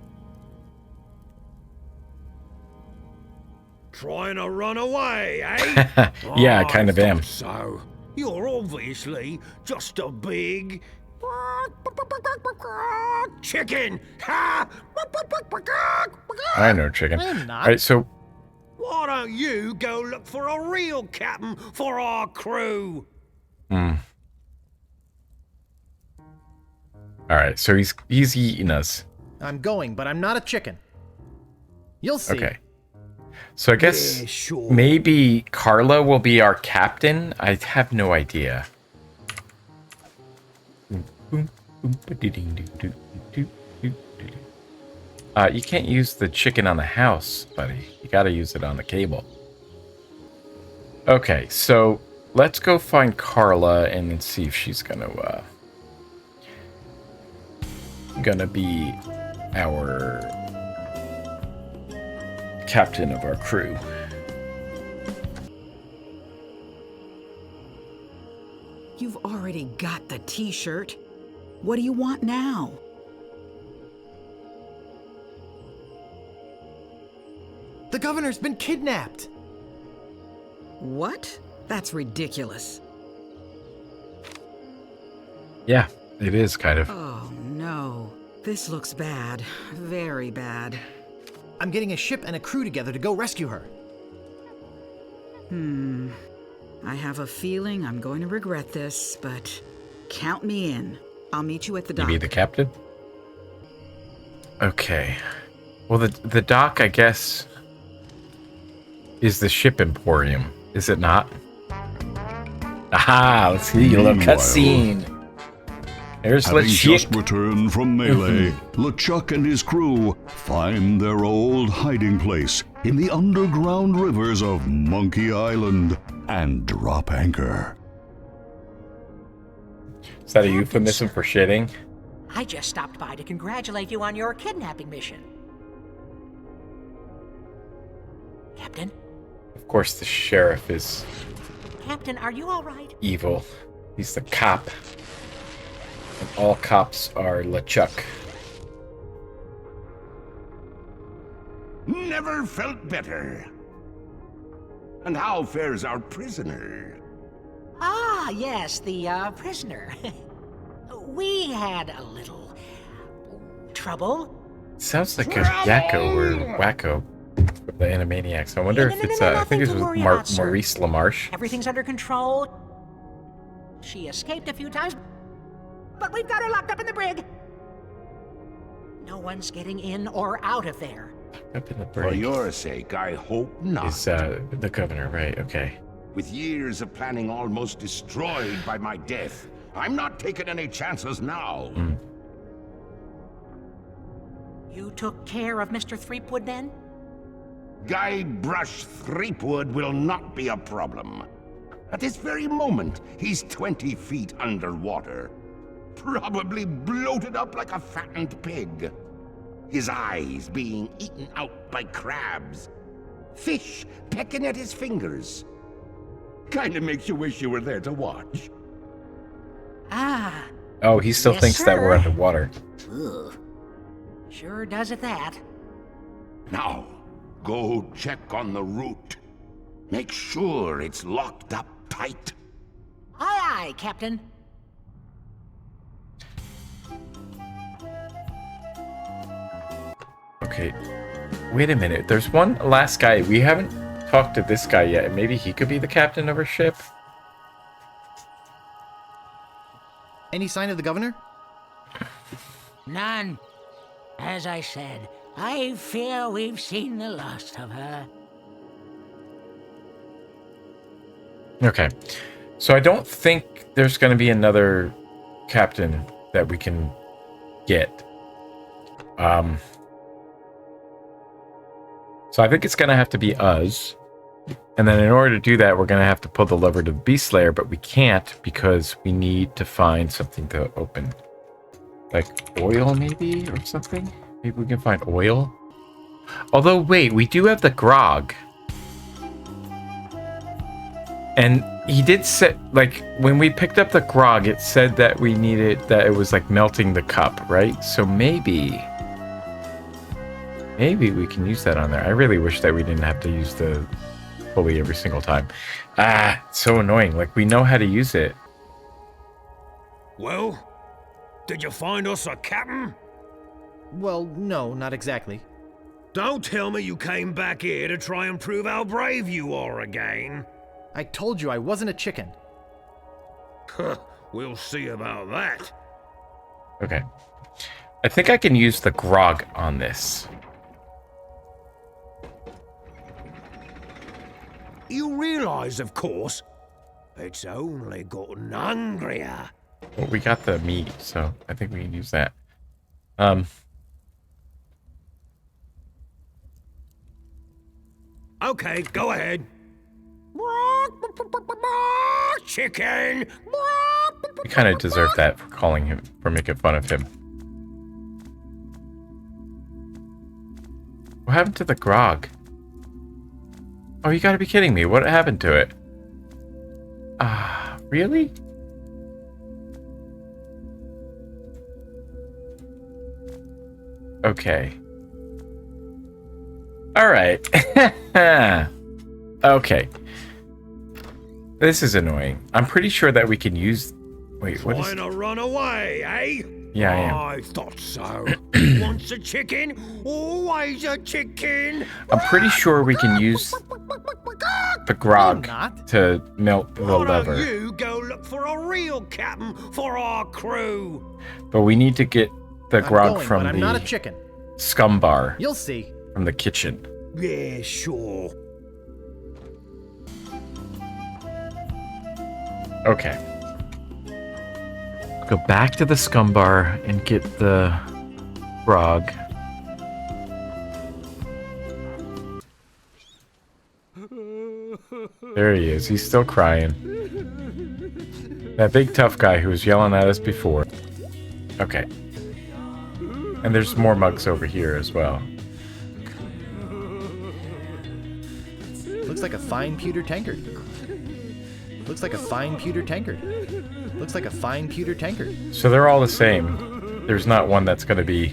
Trying to run away, eh? Yeah, I Oh, kind of thought am. So, you're obviously just a big chicken. Ha! I know, chicken. I'm not. Alright, so Why don't you go look for a real captain for our crew? Alright, so he's eating us. I'm going, but I'm not a chicken. You'll see. Okay. So I guess Yeah, sure. maybe Carla will be our captain? I have no idea. You can't use the chicken on the house, buddy. You gotta use it on the cable. Okay, so let's go find Carla and see if she's gonna be our captain of our crew. You've already got the t-shirt. What do you want now? The governor's been kidnapped. What? That's ridiculous. Yeah, it is kind of. Oh no. This looks bad. Very bad. I'm getting a ship and a crew together to go rescue her. I have a feeling I'm going to regret this, but count me in. I'll meet you at the You dock. be the captain? Okay. Well, the dock, I guess, is the ship emporium, is it not? Aha! Let's see a little Meanwhile, cutscene. There's Having just LeChuck. returned from Melee, LeChuck and his crew find their old hiding place in the underground rivers of Monkey Island and drop anchor. Is that a euphemism for shitting? I just stopped by to congratulate you on your kidnapping mission. Captain? Of course, the sheriff is Captain, are you all right? evil. He's the cop. And all cops are LeChuck. Never felt better. And how fares our prisoner? Ah, yes, the prisoner. We had a little trouble. Sounds like a Yakko or Wacko from the Animaniacs. I wonder if it's, I think it's Nothing to worry about, sir. Maurice LaMarche. Everything's under control. She escaped a few times, but we've got her locked up in the brig. No one's getting in or out of there. Up in the For brig. your sake, I hope not. Is the governor, right? Okay. With years of planning almost destroyed by my death, I'm not taking any chances now. You took care of Mr. Threepwood then? Guybrush Threepwood will not be a problem. At this very moment, he's 20 feet underwater. Probably bloated up like a fattened pig. His eyes being eaten out by crabs. Fish pecking at his fingers. Kinda makes you wish you were there to watch. Ah, Oh, he still Yes, thinks that we're sir. underwater. ugh. Sure does at that. Now, go check on the route. Make sure it's locked up tight. Aye, aye, Captain. Okay. Wait a minute. There's one last guy. We haven't talked to this guy yet. Maybe he could be the captain of our ship? Any sign of the governor? None. As I said, I fear we've seen the last of her. Okay. So I don't think there's going to be another captain that we can get. So I think it's going to have to be us. And then in order to do that, we're going to have to pull the lever to the Beast Slayer, but we can't because we need to find something to open. Like oil, maybe, or something? Maybe we can find oil? Although, wait, we do have the grog. And he did say, like, when we picked up the grog, it said that we needed, that it was like melting the cup, right? So maybe we can use that on there. I really wish that we didn't have to use the pulley every single time. Ah, it's so annoying. Like, we know how to use it. Well, did you find us a captain? Well, no, not exactly. Don't tell me you came back here to try and prove how brave you are again. I told you I wasn't a chicken. We'll see about that. Okay. I think I can use the grog on this. You realize, of course, it's only gotten hungrier. Well, we got the meat, so I think we can use that. Okay, go ahead. Chicken! We kind of deserve that for calling him, for making fun of him. What happened to the grog? Oh, you gotta be kidding me. What happened to it? Really? Okay. Alright. Okay. This is annoying. I'm pretty sure that we can use... Wait, what is... Trying to run away, eh? Yeah, I am. I thought so. Once a chicken, always a chicken. I'm pretty sure we can use the grog to melt the Why lever. don't you go look for a real captain for our crew? But we need to get the grog going, from but I'm not a the chicken. scum bar. You'll see. From the kitchen. Yeah, sure. Okay. Go back to the scum bar and get the grog. There he is. He's still crying. That big tough guy who was yelling at us before. Okay. And there's more mugs over here as well. Looks like a fine pewter tankard. Looks like a fine pewter tankard. Looks like a fine pewter tankard. So they're all the same. There's not one that's going to be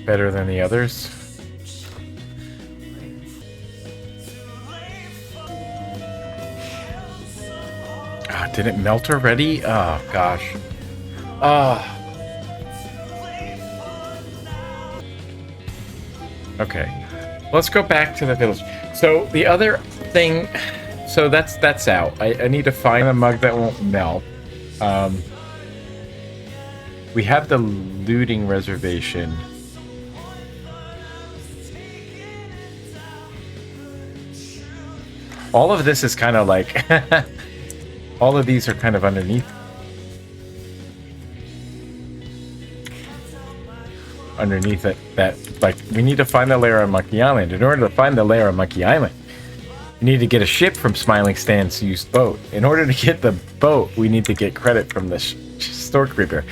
better than the others. Did it melt already? Oh, gosh. Okay. Let's go back to the village. So the other thing... So that's out. I need to find a mug that won't melt. We have the looting reservation. All of this is kind of like... all of these are kind of underneath. Underneath it. That, like, we need to find the lair on Monkey Island. In order to find the lair on Monkey Island, we need to get a ship from Smiling Stan's used boat. In order to get the boat, we need to get credit from the storekeeper.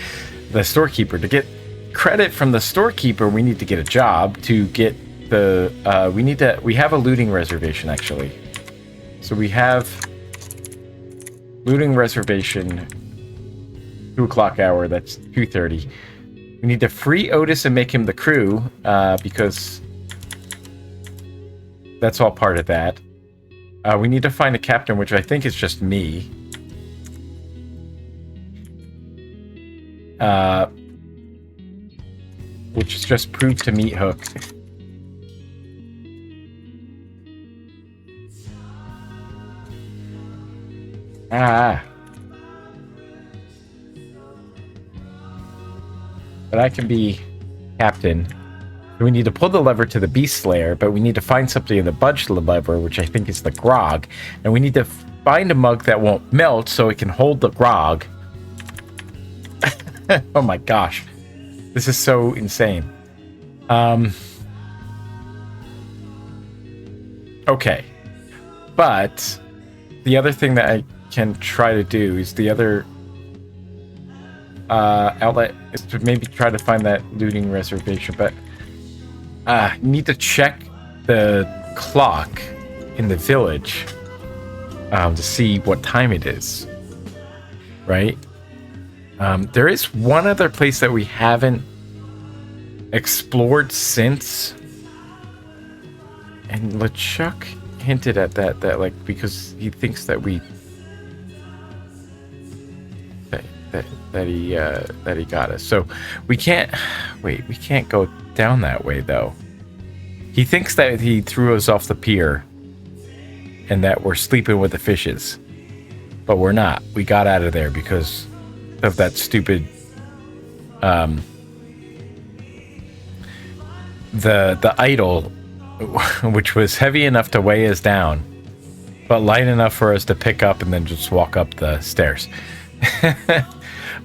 To get credit from the storekeeper, we need to get a job. To get the we have a looting reservation actually. So we have looting reservation 2 o'clock hour, that's 2:30. We need to free Otis and make him the crew, because that's all part of that. We need to find a captain, which I think is just me. Which is just proved to meet Hook. But I can be captain. We need to pull the lever to the Beast Slayer, but we need to find something in the budge lever, which I think is the grog. And we need to find a mug that won't melt so it can hold the grog. Oh my gosh. This is so insane. Okay. But the other thing that I can try to do is the other outlet is to maybe try to find that looting reservation, but need to check the clock in the village to see what time it is, right? There is one other place that we haven't explored since, and LeChuck hinted at that like, because he thinks that we that he got us. So we can't go down that way though. He thinks that he threw us off the pier and that we're sleeping with the fishes, but we're not. We got out of there because of that stupid the idol, which was heavy enough to weigh us down but light enough for us to pick up and then just walk up the stairs.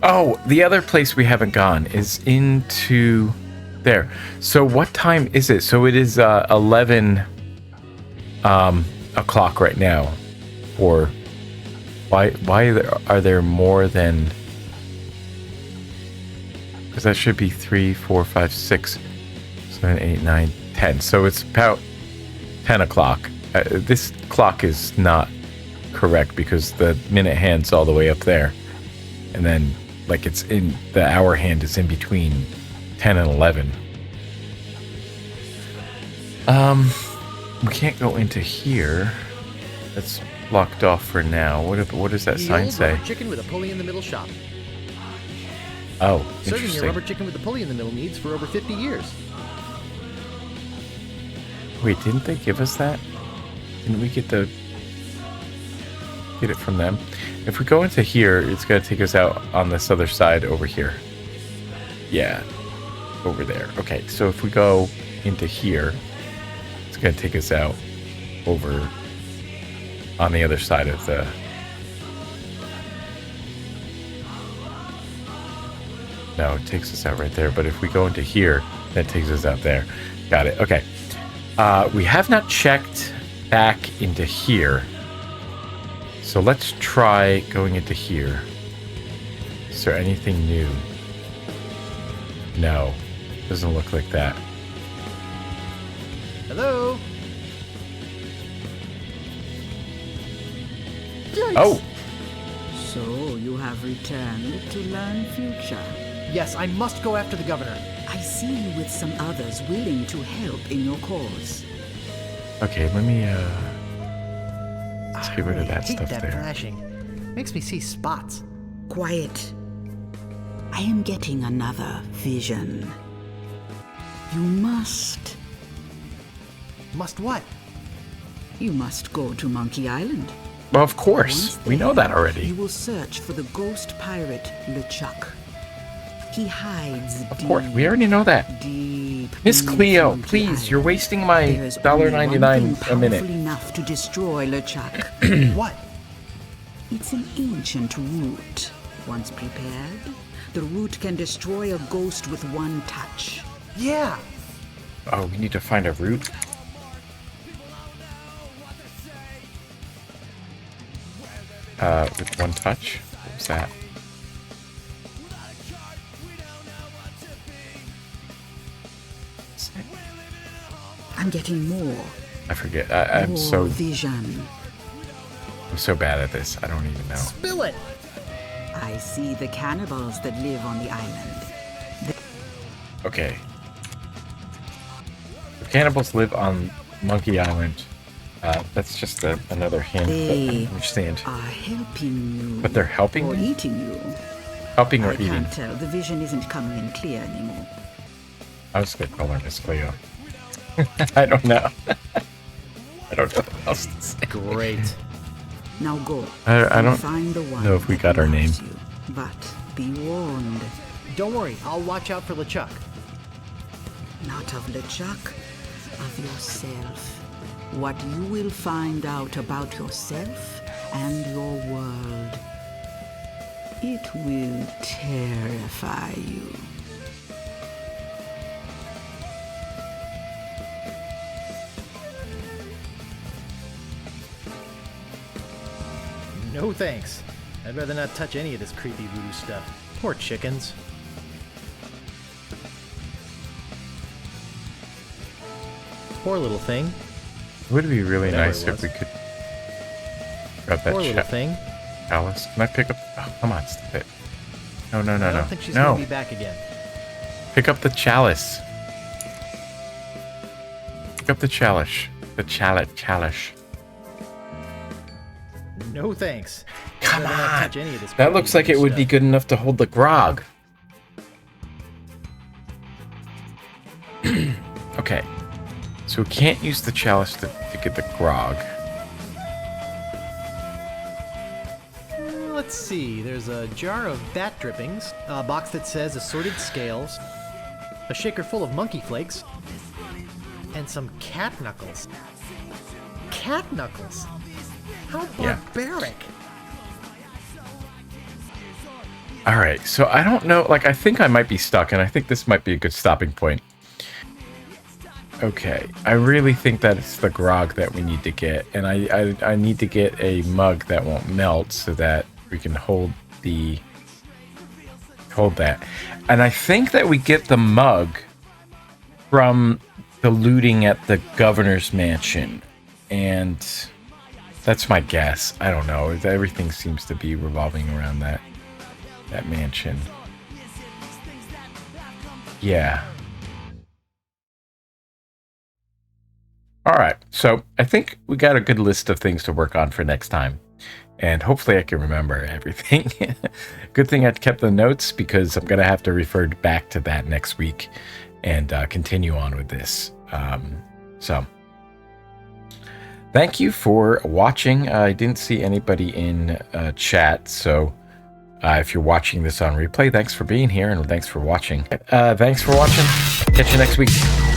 Oh, the other place we haven't gone is into there. So what time is it? So it is 11 o'clock right now. Or why are there more than, because that should be 3, 4, 5, 6, 7, 8, 9, 10. So it's about 10 o'clock. This clock is not correct because the minute hand's all the way up there. And then, like, it's in the hour hand is in between 10 and 11. We can't go into here. That's blocked off for now. What does that sign say? Rubber chicken with a pulley in the middle shop. Oh, Serving interesting. your rubber chicken with the pulley in the middle needs for over 50 years. Wait, didn't they give us that? Didn't we get it from them? If we go into here, it's gonna take us out on this other side over here. Yeah, over there. Okay, so if we go into here, it's gonna take us out over on the other side of the... No, it takes us out right there. But if we go into here, that takes us out there. Got it. Okay. We have not checked back into here. So let's try going into here. Is there anything new? No. Doesn't look like that. Hello? Oh! So you have returned to learn future. Yes, I must go after the governor. I see you with some others willing to help in your cause. Okay, let me, let's get rid of that hate stuff that there. flashing. Makes me see spots. Quiet. I am getting another vision. You must. Must what? You must go to Monkey Island. Well, of course. We know that already. You will search for the ghost pirate LeChuck. He hides Of course, we already know that. deep. Miss beneath Cleo, Monkey please, Island. you're wasting my There's only one thing $1.99 a minute. powerful enough to destroy LeChuck. What? It's an ancient root. Once prepared, the root can destroy a ghost with one touch. Yeah. Oh, we need to find a root. With one touch? What was that? I'm getting more. I forget. I'm more so vision. bad at this. I don't even know. Spill it. I see the cannibals that live on the island. Okay. The cannibals live on Monkey Island. That's just another hint. But I They understand. are helping you. But they're helping or me? eating you. Helping or I eating? can't tell. The vision isn't coming in clear anymore. I was gonna call her Miss Cleo. I don't know. I don't know what else to say. Great. Now go. I and don't find the one know if we that got our name. loves you. But be warned, Don't worry, I'll watch out for LeChuck. not of LeChuck, of yourself. What you will find out about yourself and your world. It will terrify you. No thanks. I'd rather not touch any of this creepy voodoo stuff. Poor chickens. Poor little thing. It would be really Whatever nice it if was. we could grab that Poor little thing. chalice. Can I pick up? Oh, come on, stop it. No, no, no, I don't no. think she's No. gonna be back again. Pick up the chalice. Pick up the chalice. The chalice. No thanks. Come I'd rather not on. touch any of this That creepy looks like voodoo it would be stuff. good enough to hold the grog. Okay. So we can't use the chalice to get the grog. Let's see. There's a jar of bat drippings, a box that says assorted scales, a shaker full of monkey flakes, and some cat knuckles. Cat knuckles? How Yeah. barbaric! All right. So I don't know. Like, I think I might be stuck, and I think this might be a good stopping point. Okay. I really think that it's the grog that we need to get, and I need to get a mug that won't melt so that we can hold that. And I think that we get the mug from the looting at the governor's mansion, and that's my guess. I don't know. Everything seems to be revolving around that mansion. Yeah. All right. So I think we got a good list of things to work on for next time. And hopefully I can remember everything. Good thing I kept the notes, because I'm going to have to refer back to that next week and continue on with this. So thank you for watching. I didn't see anybody in chat, so if you're watching this on replay, thanks for being here and thanks for watching. Catch you next week.